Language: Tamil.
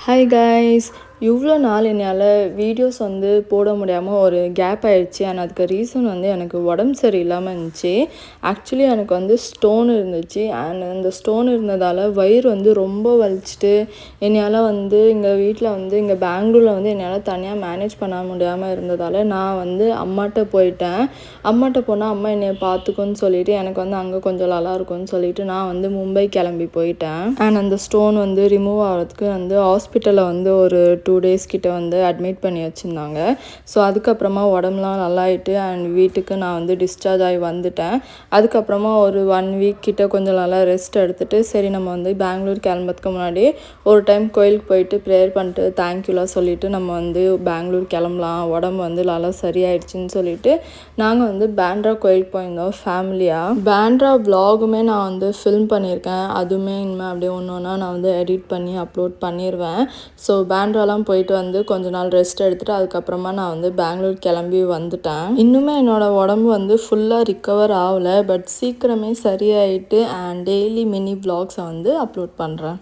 ஹாய் கைஸ், இவ்வளோ நாள் என்னால் வீடியோஸ் போட முடியாமல் ஒரு கேப் ஆகிடுச்சு. அண்ட் அதுக்கு ரீசன் எனக்கு உடம்பு சரியில்லாமல் இருந்துச்சு. ஆக்சுவலி எனக்கு ஸ்டோன் இருந்துச்சு. அண்ட் அந்த ஸ்டோன் இருந்ததால் வயிறு ரொம்ப வலிச்சிட்டு என்னால் இங்கே வீட்டில் இங்கே பெங்களூரில் என்னால் தனியாக மேனேஜ் பண்ண முடியாமல் இருந்ததால் நான் அம்மாட்ட போயிட்டேன். அம்மாட்ட போனால் அம்மா என்னை பார்த்துக்குன்னு சொல்லிவிட்டு எனக்கு அங்கே கொஞ்சம் நல்லா இருக்கும்னு சொல்லிவிட்டு நான் மும்பை கிளம்பி போயிட்டேன். அண்ட் அந்த ஸ்டோன் ரிமூவ் ஆகிறதுக்கு ஹாஸ்பிட்டலில் ஒரு 2 days கிட்ட அட்மிட் பண்ணி வச்சுருந்தாங்க. ஸோ அதுக்கப்புறமா உடம்புலாம் நல்லாயிட்டு அண்ட் வீட்டுக்கு நான் டிஸ்சார்ஜ் ஆகி வந்துட்டேன். அதுக்கப்புறமா ஒரு 1 week கிட்ட கொஞ்சம் நல்லா ரெஸ்ட் எடுத்துகிட்டு சரி நம்ம பெங்களூர் கிளம்புறதுக்கு முன்னாடி ஒரு டைம் கோயிலுக்கு போயிட்டு ப்ரேயர் பண்ணிட்டு தேங்க்யூலாம் சொல்லிவிட்டு நம்ம பெங்களூர் கிளம்பலாம், உடம்பு நல்லா சரியாயிடுச்சின்னு சொல்லிட்டு நாங்கள் பேண்ட்ரா கோயிலுக்கு போயிருந்தோம் ஃபேமிலியாக. பேண்ட்ரா விலாகுமே நான் ஃபில்ம் பண்ணியிருக்கேன். அதுவுமே இனிமேல் அப்படியே ஒன்று ஒன்றா நான் எடிட் பண்ணி அப்லோட் பண்ணிடுவேன். ஸோ பேண்ட்ராலாம் போயிட்டு கொஞ்ச நாள் ரெஸ்ட் எடுத்துகிட்டு அதுக்கப்புறமா நான் பெங்களூர் கிளம்பி வந்துட்டேன். இன்னுமே என்னோடய உடம்பு ஃபுல்லாக ரிக்கவர் ஆகலை, பட் சீக்கிரமே சரியாயிட்டு அண்ட் டெய்லி மினி விலாக்ஸை அப்லோட் பண்ணுறேன்.